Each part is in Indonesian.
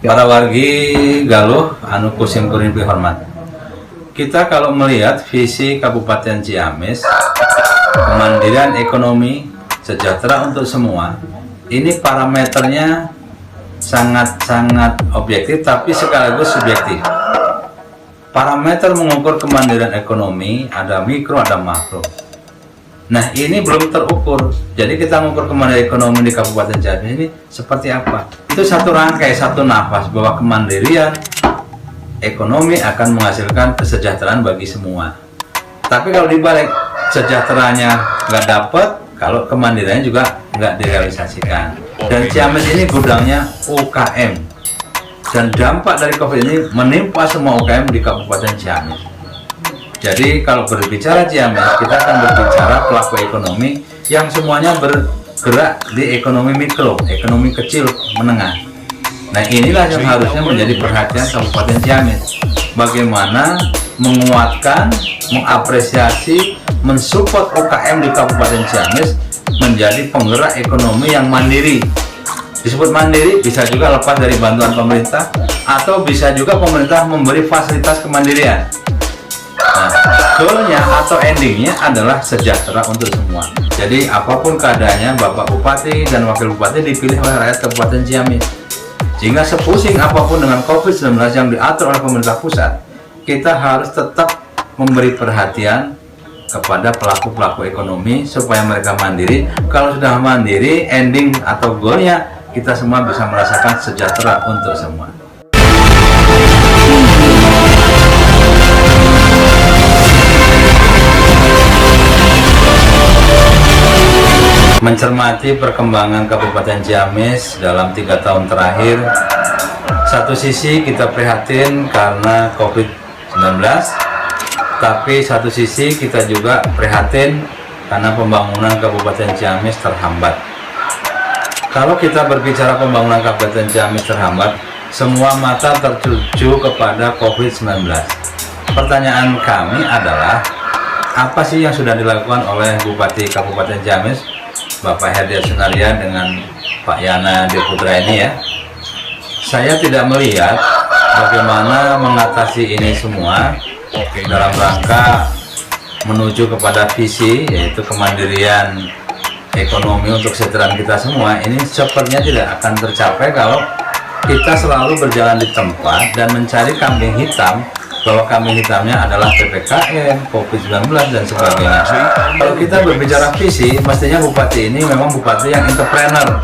Para wargi Galuh anu kusim kuring hormat. Kita kalau melihat visi Kabupaten Ciamis, kemandirian ekonomi, sejahtera untuk semua, ini parameternya sangat-sangat objektif tapi sekaligus subjektif. Parameter mengukur kemandirian ekonomi ada mikro, ada makro. Nah, ini belum terukur. Jadi kita mengukur kemandirian ekonomi di Kabupaten Ciamis ini seperti apa? Itu satu rangkai, satu nafas bahwa kemandirian ekonomi akan menghasilkan kesejahteraan bagi semua. Tapi kalau dibalik, sejahteranya nggak dapat, kalau kemandiriannya juga nggak direalisasikan. Dan Ciamis ini gudangnya UKM. Dan dampak dari COVID ini menimpa semua UKM di Kabupaten Ciamis. Jadi kalau berbicara Ciamis, kita akan berbicara pelaku ekonomi yang semuanya bergerak di ekonomi mikro, ekonomi kecil menengah. Nah, inilah yang harusnya menjadi perhatian Kabupaten Ciamis. Bagaimana menguatkan, mengapresiasi, mensupport UKM di Kabupaten Ciamis menjadi penggerak ekonomi yang mandiri. Disebut mandiri bisa juga lepas dari bantuan pemerintah, atau bisa juga pemerintah memberi fasilitas kemandirian. Nah, goalnya atau endingnya adalah sejahtera untuk semua. Jadi apapun keadaannya, Bapak Bupati dan Wakil Bupati dipilih oleh rakyat Kabupaten Ciamis. Sehingga sepusing apapun dengan COVID-19 yang diatur oleh pemerintah pusat, kita harus tetap memberi perhatian kepada pelaku-pelaku ekonomi supaya mereka mandiri. Kalau sudah mandiri, ending atau goalnya kita semua bisa merasakan sejahtera untuk semua. Mencermati perkembangan Kabupaten Ciamis dalam 3 tahun terakhir, satu sisi kita prihatin karena COVID-19, tapi satu sisi kita juga prihatin karena pembangunan Kabupaten Ciamis terhambat. Kalau kita berbicara pembangunan Kabupaten Ciamis terhambat, semua mata tertuju kepada COVID-19. Pertanyaan kami adalah, apa sih yang sudah dilakukan oleh Bupati Kabupaten Ciamis, Bapak Herdiat Sunaria dengan Pak Yana Deputra ini ya? Saya tidak melihat bagaimana mengatasi ini semua dalam rangka menuju kepada visi, yaitu kemandirian ekonomi untuk kesejahteraan kita semua. Ini sepertinya tidak akan tercapai kalau kita selalu berjalan di tempat dan mencari kambing hitam, bahwa kambing hitamnya adalah PPKM, COVID-19 dan sebagainya. Kalau kita berbicara visi, mestinya bupati ini memang bupati yang entrepreneur,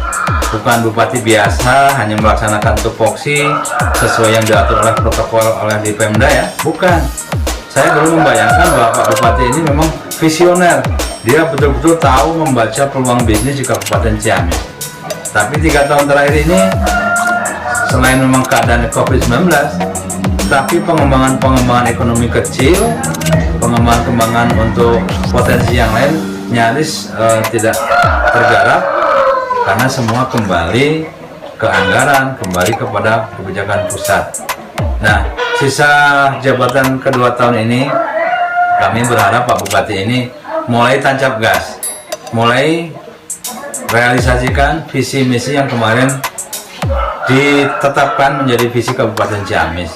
bukan bupati biasa hanya melaksanakan tupoksi sesuai yang diatur oleh protokol oleh di Pemda ya, bukan. Saya belum membayangkan bahwa Pak Bupati ini memang visioner. Dia betul-betul tahu membaca peluang bisnis di Kabupaten Ciamis. Tapi 3 tahun terakhir ini, selain memang keadaan COVID-19, tapi pengembangan ekonomi kecil, pengembangan untuk potensi yang lain nyaris tidak tergarap, karena semua kembali ke anggaran, kembali kepada kebijakan pusat. Nah, sisa jabatan kedua tahun ini, kami berharap Pak Bupati ini mulai tancap gas, mulai realisasikan visi misi yang kemarin ditetapkan menjadi visi Kabupaten Ciamis.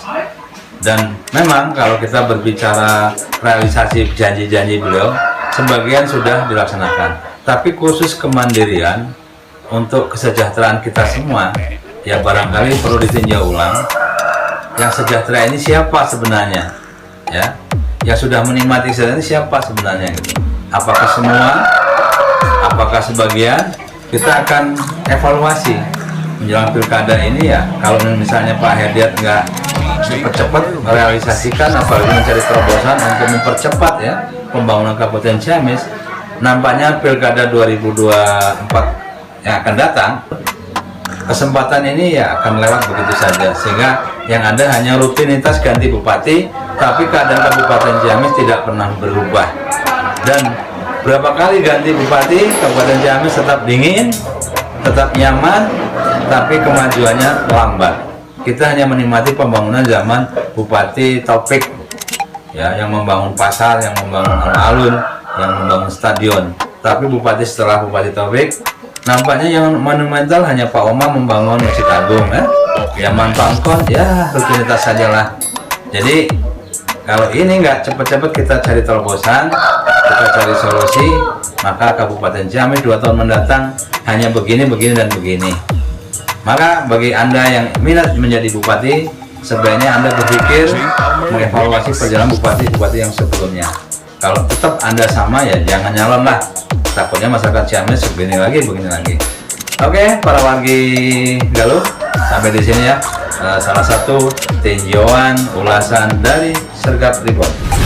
Dan memang kalau kita berbicara realisasi janji-janji beliau, sebagian sudah dilaksanakan. Tapi khusus kemandirian untuk kesejahteraan kita semua, ya barangkali perlu ditinjau ulang. Yang sejahtera ini siapa sebenarnya? Ya, yang sudah menikmati kesejahteraan ini siapa sebenarnya? Gitu. Apakah semua? Apakah sebagian? Kita akan evaluasi menjelang pilkada ini ya. Kalau misalnya Pak Herdiat nggak cepat-cepat merealisasikan, apalagi mencari terobosan untuk mempercepat ya pembangunan Kabupaten Ciamis, nampaknya pilkada 2024 yang akan datang, kesempatan ini ya akan lewat begitu saja, sehingga yang ada hanya rutinitas ganti bupati, tapi keadaan Kabupaten Ciamis tidak pernah berubah. Dan berapa kali ganti bupati, Kabupaten Ciamis tetap dingin, tetap nyaman, tapi kemajuannya lambat. Kita hanya menikmati pembangunan zaman Bupati Taufik ya, yang membangun pasar, yang membangun alun-alun, yang membangun stadion. Tapi bupati setelah Bupati Taufik, nampaknya yang monumental hanya Pak Oma membangun Masjid Agung ya. Ya manfaatkan ya rutinitas sajalah. Jadi kalau ini nggak cepet-cepet kita cari terobosan, kita cari solusi, maka Kabupaten Ciamis 2 tahun mendatang hanya begini, begini, dan begini. Maka bagi Anda yang minat menjadi bupati, sebaiknya Anda berpikir mengevaluasi perjalanan bupati-bupati yang sebelumnya. Kalau tetap Anda sama, ya jangan nyalon lah. Takutnya masyarakat Ciamis begini lagi, begini lagi. Oke, para wargi Galuh, sampai di sini ya. Salah satu tinjauan ulasan dari Sergap Report.